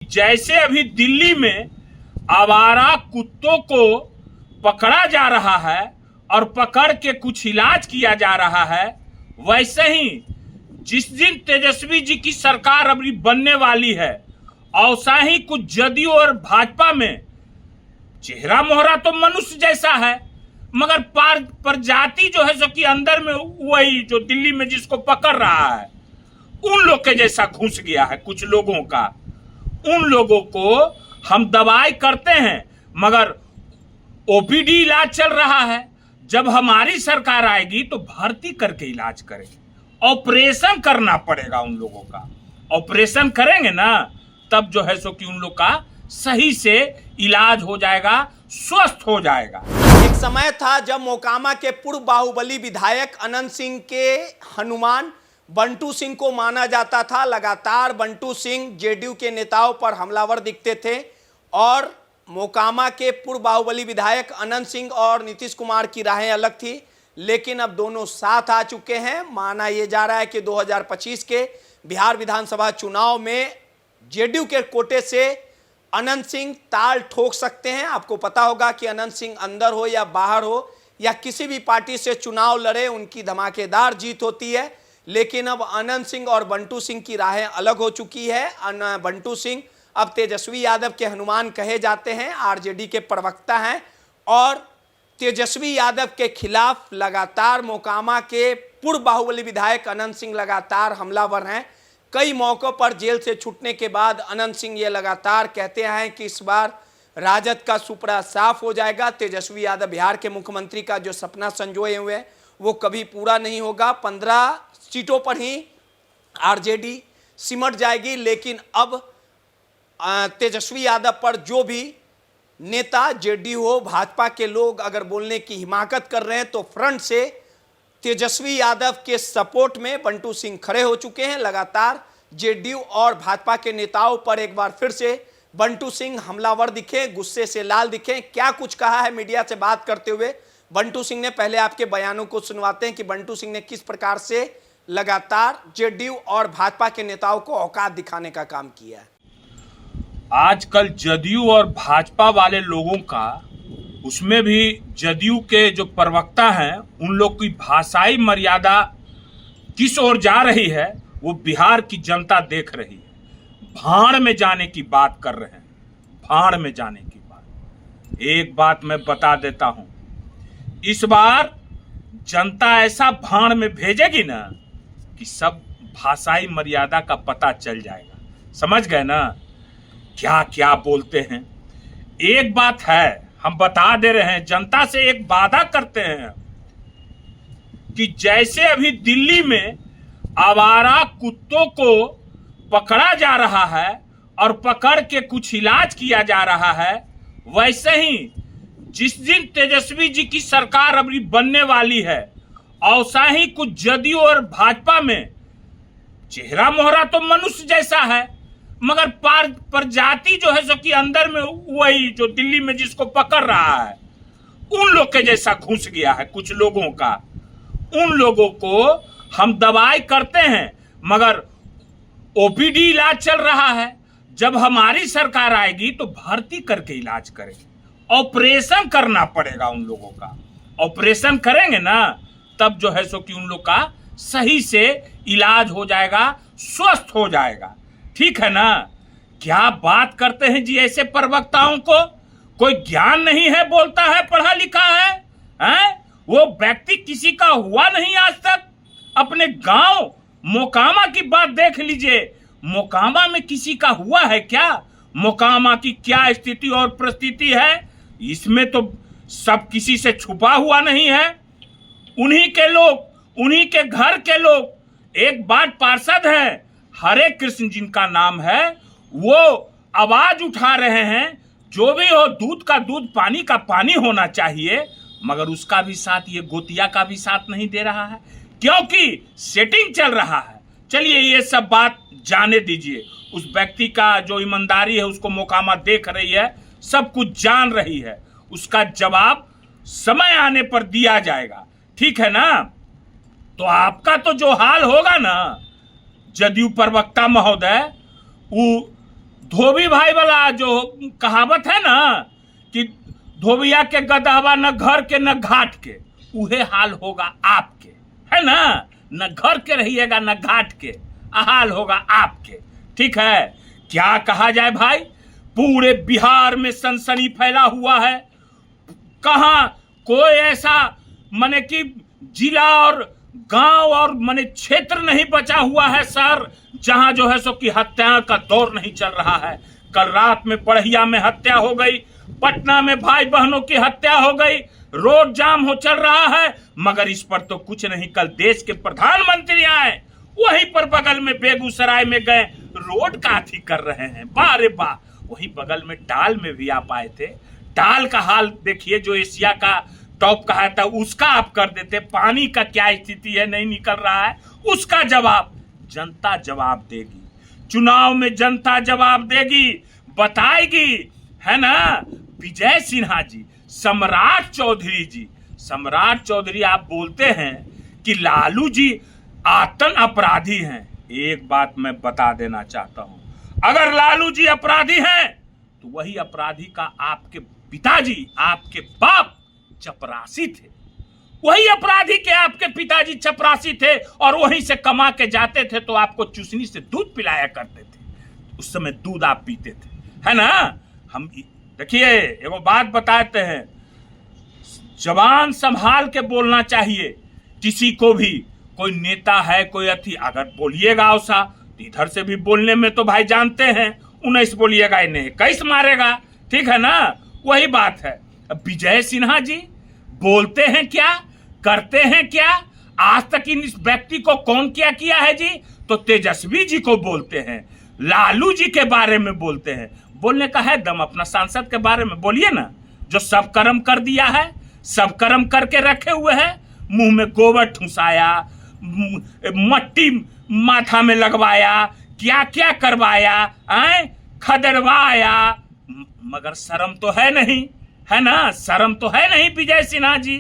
जैसे अभी दिल्ली में आवारा कुत्तों को पकड़ा जा रहा है और पकड़ के कुछ इलाज किया जा रहा है, वैसे ही जिस दिन तेजस्वी जी की सरकार अभी बनने वाली है, औसा ही कुछ जदयू और भाजपा में चेहरा मोहरा तो मनुष्य जैसा है, मगर प्रजाति जो है सो कि अंदर में वही जो दिल्ली में जिसको पकड़ रहा है उन लोग के जैसा घुस गया है कुछ लोगों का। उन लोगों को हम दवाई करते हैं मगर ओपीडी इलाज चल रहा है। जब हमारी सरकार आएगी तो भर्ती करके इलाज करेंगे, ऑपरेशन करना पड़ेगा उन लोगों का। ऑपरेशन करेंगे ना तब जो है सो कि उन लोग का सही से इलाज हो जाएगा, स्वस्थ हो जाएगा। एक समय था जब मोकामा के पूर्व बाहुबली विधायक अनंत सिंह के हनुमान बंटू सिंह को माना जाता था। लगातार बंटू सिंह जेडीयू के नेताओं पर हमलावर दिखते थे और मोकामा के पूर्व बाहुबली विधायक अनंत सिंह और नीतीश कुमार की राहें अलग थी, लेकिन अब दोनों साथ आ चुके हैं। माना यह जा रहा है कि 2025 के बिहार विधानसभा चुनाव में जेडीयू के कोटे से अनंत सिंह ताल ठोक सकते हैं। आपको पता होगा कि अनंत सिंह अंदर हो या बाहर हो या किसी भी पार्टी से चुनाव लड़े, उनकी धमाकेदार जीत होती है। लेकिन अब अनंत सिंह और बंटू सिंह की राहें अलग हो चुकी है। बंटू सिंह अब तेजस्वी यादव के हनुमान कहे जाते हैं, आरजेडी के प्रवक्ता हैं और तेजस्वी यादव के खिलाफ लगातार मोकामा के पूर्व बाहुबली विधायक अनंत सिंह लगातार हमलावर हैं। कई मौकों पर जेल से छूटने के बाद अनंत सिंह ये लगातार कहते हैं कि इस बार राजद का सुपड़ा साफ हो जाएगा। तेजस्वी यादव बिहार के मुख्यमंत्री का जो सपना संजोए हुए हैं वो कभी पूरा नहीं होगा। 15 सीटों पर ही आरजेडी सिमट जाएगी। लेकिन अब तेजस्वी यादव पर जो भी नेता जेडीयू हो, भाजपा के लोग अगर बोलने की हिमाकत कर रहे हैं तो फ्रंट से तेजस्वी यादव के सपोर्ट में बंटू सिंह खड़े हो चुके हैं। लगातार जेडीयू और भाजपा के नेताओं पर एक बार फिर से बंटू सिंह हमलावर दिखे, गुस्से से लाल दिखे। क्या कुछ कहा है मीडिया से बात करते हुए बंटू सिंह ने, पहले आपके बयानों को सुनवाते हैं कि बंटू सिंह ने किस प्रकार से लगातार जेडीयू और भाजपा के नेताओं को औकात दिखाने का काम किया है। आजकल जदयू और भाजपा वाले लोगों का, उसमें भी जदयू के जो प्रवक्ता हैं उन लोग की भाषाई मर्यादा किस ओर जा रही है वो बिहार की जनता देख रही है। भाड़ में जाने की बात कर रहे हैं, भाड़ में जाने की बात। एक बात मैं बता देता हूं, इस बार जनता ऐसा भाड़ में भेजेगी ना कि सब भाषाई मर्यादा का पता चल जाएगा। समझ गए ना क्या क्या बोलते हैं। एक बात है, हम बता दे रहे हैं, जनता से एक वादा करते हैं कि जैसे अभी दिल्ली में आवारा कुत्तों को पकड़ा जा रहा है और पकड़ के कुछ इलाज किया जा रहा है, वैसे ही जिस दिन तेजस्वी जी की सरकार अभी बनने वाली है, औसा ही कुछ जदयू और भाजपा में चेहरा मोहरा तो मनुष्य जैसा है, मगर प्रजाति जो है सो कि अंदर में वही जो दिल्ली में जिसको पकड़ रहा है उन लोग के जैसा घुस गया है कुछ लोगों का। उन लोगों को हम दवाई करते हैं मगर ओपीडी इलाज चल रहा है। जब हमारी सरकार आएगी तो भर्ती करके इलाज करेंगे, ऑपरेशन करना पड़ेगा उन लोगों का। ऑपरेशन करेंगे ना तब जो है सो कि उन लोग का सही से इलाज हो जाएगा, स्वस्थ हो जाएगा। ठीक है ना। क्या बात करते हैं जी ऐसे प्रवक्ताओं को, कोई ज्ञान नहीं है, बोलता है पढ़ा लिखा है, हैं? वो व्यक्ति किसी का हुआ नहीं आज तक। अपने गांव मोकामा की बात देख लीजिए, मोकामा में किसी का हुआ है क्या? मोकामा की क्या स्थिति और परिस्थिति है इसमें तो सब किसी से छुपा हुआ नहीं है। उन्हीं के लोग, उन्हीं के घर के लोग, एक बात पार्षद है हरे कृष्ण जिनका नाम है, वो आवाज उठा रहे हैं जो भी हो दूध का दूध, पानी का पानी होना चाहिए, मगर उसका भी साथ, ये गोतिया का भी साथ नहीं दे रहा है क्योंकि सेटिंग चल रहा है। चलिए ये सब बात जाने दीजिए, उस व्यक्ति का जो ईमानदारी है उसको मोकामा देख रही है, सब कुछ जान रही है, उसका जवाब समय आने पर दिया जाएगा। ठीक है ना। तो आपका तो जो हाल होगा ना जदयू प्रवक्ता महोदय, वो धोबी भाई वाला जो कहावत है ना कि धोबिया के गदहवा न घर के न घाट के, उहे हाल होगा आपके, है ना। न घर के रहिएगा न घाट के, हाल होगा आपके। ठीक है, क्या कहा जाए भाई, पूरे बिहार में सनसनी फैला हुआ है। कहां कोई ऐसा माने कि जिला और गांव और माने क्षेत्र नहीं बचा हुआ है सर, जहां जो है सो कि हत्या का दौर नहीं चल रहा है। कल रात में पड़हिया में हत्या हो गई, पटना में भाई बहनों की हत्या हो गई, रोड जाम हो चल रहा है, मगर इस पर तो कुछ नहीं। कल देश के प्रधानमंत्री आए, वहीं पर बगल में बेगूसराय में गए, रोड का अथी कर रहे हैं, वाह रे वाह। वहीं बगल में टाल में भी आप आए थे, टाल का हाल देखिए, जो एशिया का टॉप कहा था उसका आप कर देते। पानी का क्या स्थिति है, नहीं निकल रहा है, उसका जवाब जनता जवाब देगी। चुनाव में जनता जवाब देगी, बताएगी, है ना। विजय सिन्हा जी, सम्राट चौधरी जी, सम्राट चौधरी आप बोलते हैं कि लालू जी आतन अपराधी हैं। एक बात मैं बता देना चाहता हूं, अगर लालू जी अपराधी हैं तो वही अपराधी का आपके पिताजी, आपके बाप चपरासी थे। वही अपराधी के आपके पिताजी चपरासी थे और वहीं से कमा के जाते थे तो आपको चूसनी से दूध पिलाया करते थे। उस समय दूध आप पीते थे, है ना। हम देखिए एगो बात बताते हैं, जबान संभाल के बोलना चाहिए किसी को भी। कोई नेता है, कोई अथी, अगर बोलिएगा ऐसा तो इधर से भी बोलने में तो भाई जानते हैं 19 बोलिएगा, इन्हें 21 मारेगा, ठीक है ना। वही बात है। अब विजय सिन्हा जी बोलते हैं क्या, करते हैं क्या, आज तक इन इस व्यक्ति को कौन क्या किया है जी। तो तेजस्वी जी को बोलते हैं, लालू जी के बारे में बोलते हैं। बोलने का है दम, अपना सांसद के बारे में बोलिए ना, जो सब कर्म कर दिया है, सब कर्म करके रखे हुए हैं। मुंह में गोबर ठुसाया, मट्टी माथा में लगवाया, क्या क्या करवाया, खदड़वाया, मगर शर्म तो है नहीं, है ना। शर्म तो है नहीं विजय सिन्हा जी।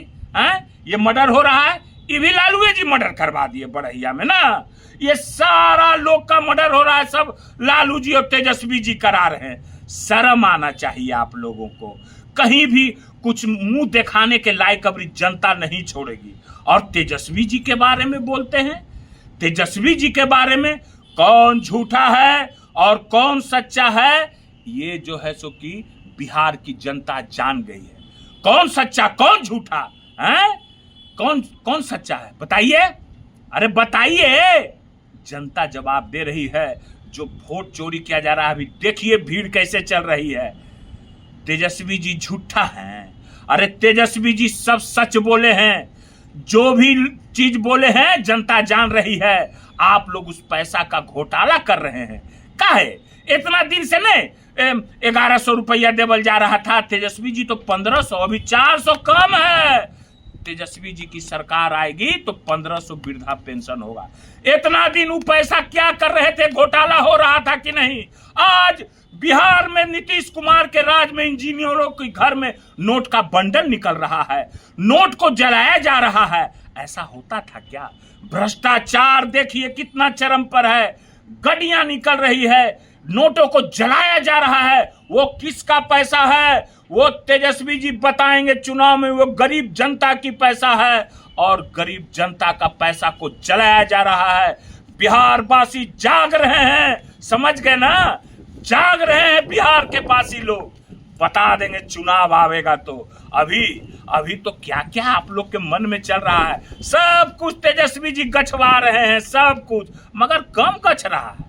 ये मर्डर हो रहा है, ये भी लालू जी मर्डर करवा दिए बड़हिया में ना। ये सारा लोग का मर्डर हो रहा है, सब लालू जी और तेजस्वी जी करा रहे हैं। शर्म आना चाहिए आप लोगों को। कहीं भी कुछ मुंह दिखाने के लायक अभी जनता नहीं छोड़ेगी। और तेजस्वी जी के बारे में बोलते हैं, तेजस्वी जी के बारे में कौन झूठा है और कौन सच्चा है, ये जो है सो कि बिहार की जनता जान गई है। कौन सच्चा कौन झूठा है, कौन सच्चा है बताइए, अरे बताइए। जनता जवाब दे रही है। जो वोट चोरी किया जा रहा है, अभी देखिए भीड़ कैसे चल रही है। तेजस्वी जी झूठा हैं, अरे तेजस्वी जी सब सच बोले हैं। जो भी चीज बोले हैं जनता जान रही है। आप लोग उस पैसा का घोटाला कर रहे हैं। काहे इतना दिन से नहीं 1100 रुपया देवल जा रहा था, तेजस्वी जी तो 1500, अभी 400 कम है। तेजस्वी जी की सरकार आएगी तो 1500 वृद्धा पेंशन होगा। इतना दिन वो पैसा क्या कर रहे थे, घोटाला हो रहा था कि नहीं। आज बिहार में नीतीश कुमार के राज में इंजीनियरों के घर में नोट का बंडल निकल रहा है, नोट को जलाया जा रहा है। ऐसा होता था क्या। भ्रष्टाचार देखिए कितना चरम पर है, गड्डियां निकल रही है, नोटों को जलाया जा रहा है। वो किसका पैसा है, वो तेजस्वी जी बताएंगे चुनाव में। वो गरीब जनता की पैसा है और गरीब जनता का पैसा को जलाया जा रहा है। बिहार वासी जाग रहे हैं, समझ गए ना, जाग रहे हैं बिहार के वासी लोग। बता देंगे चुनाव आवेगा तो। अभी तो क्या क्या आप लोग के मन में चल रहा है, सब कुछ तेजस्वी जी गछवा रहे हैं, सब कुछ, मगर कम गछ रहा है।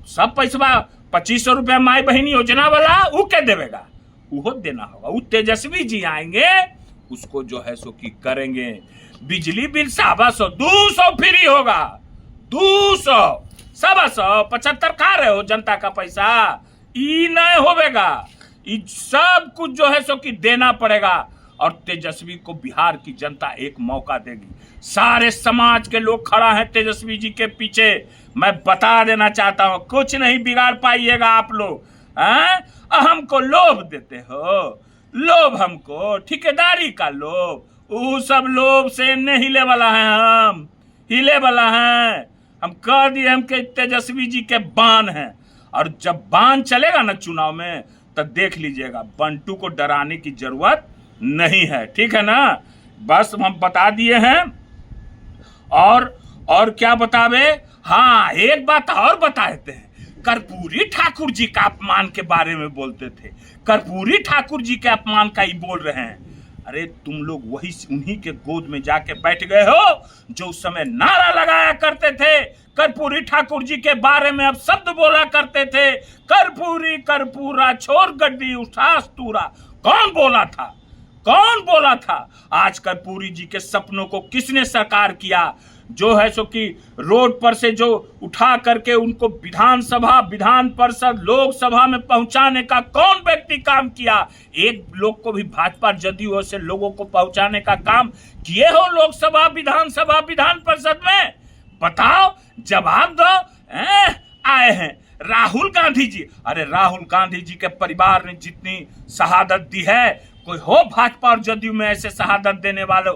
सब पैसा 2500 रुपया माई बहनी योजना वाला वो क्या देवेगा, वो देना होगा। वो तेजस्वी जी आएंगे, उसको जो है सो की करेंगे। बिजली बिल 125 200 फ्री होगा, 200 175 खा रहे हो जनता का पैसा, ई नहीं होवेगा। ई सब कुछ जो है सो कि देना पड़ेगा। और तेजस्वी को बिहार की जनता एक मौका देगी। सारे समाज के लोग खड़ा है तेजस्वी जी के पीछे। मैं बता देना चाहता हूं, कुछ नहीं बिगाड़ पाइएगा आप लोग। हमको लोभ देते हो, लोभ हमको, ठेकेदारी का लोभ, वो सब लोभ से नहीं हिले वाला है। हम हिले वाला है, हम कह दिए हम के तेजस्वी जी के बान हैं। और जब बाण चलेगा ना चुनाव में, तो देख लीजिएगा, बंटू को डराने की जरूरत नहीं है। ठीक है ना, बस हम बता दिए हैं। और क्या बतावे, हाँ एक बात और बता देते हैं। कर्पूरी ठाकुर जी का अपमान के बारे में बोलते थे, कर्पूरी ठाकुर जी के अपमान का ही बोल रहे हैं। अरे तुम लोग वही उन्हीं के गोद में जाके बैठ गए हो जो उस समय नारा लगाया करते थे, कर्पूरी ठाकुर जी के बारे में अब शब्द बोला करते थे, कर्पूरी कर्पूरा छोड़ गड्डी उठा तूरा। कौन बोला था, कौन बोला था? आज कर्पूरी जी के सपनों को किसने साकार किया? जो है सो कि रोड पर से जो उठा करके उनको विधानसभा, विधान परिषद, लोकसभा में पहुंचाने का कौन व्यक्ति काम किया? एक लोग को भी भाजपा जदयू से लोगों को पहुंचाने का काम किए हो लोकसभा, विधानसभा, विधान परिषद में? बताओ, जवाब दो। आए हैं राहुल गांधी जी। अरे राहुल गांधी जी के परिवार ने जितनी शहादत दी है, कोई हो भाजपा और जदयू में ऐसे शहादत देने वालों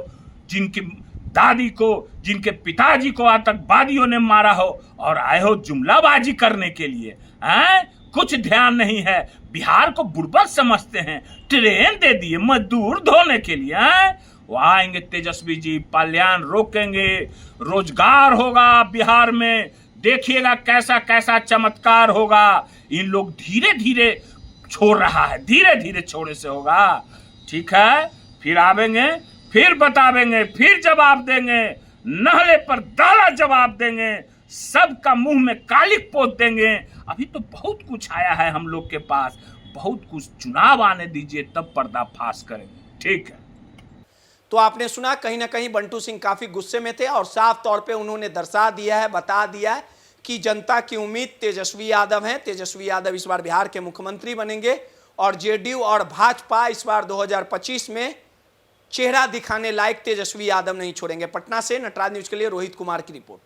जिनकी दादी को, जिनके पिताजी को आतंकवादियों ने मारा हो, और आए हो जुमलाबाजी करने के लिए? कुछ ध्यान नहीं है, बिहार को बुड़बक समझते हैं, ट्रेन दे दिए मजदूर धोने के लिए। वो आएंगे तेजस्वी जी, पलायन रोकेंगे, रोजगार होगा बिहार में, देखिएगा कैसा कैसा चमत्कार होगा। इन लोग धीरे धीरे छोड़ रहा है, धीरे धीरे छोड़े से होगा। ठीक है, फिर आवेंगे, फिर बतावेंगे, फिर जवाब देंगे, नहले पर दाला जवाब देंगे, सबका मुंह में कालिक पोत देंगे। अभी तो बहुत कुछ आया है हम लोग के पास, बहुत कुछ, चुनाव आने दीजिए तब पर्दाफाश करेंगे। ठीक है, तो आपने सुना, कहीं ना कहीं बंटू सिंह काफी गुस्से में थे और साफ तौर पे उन्होंने दर्शा दिया है, बता दिया है कि जनता की उम्मीद तेजस्वी यादव हैं। तेजस्वी यादव इस बार बिहार के मुख्यमंत्री बनेंगे और जेडीयू और भाजपा इस बार 2025 में चेहरा दिखाने लायक तेजस्वी यादव नहीं छोड़ेंगे। पटना से नटराज न्यूज के लिए रोहित कुमार की रिपोर्ट।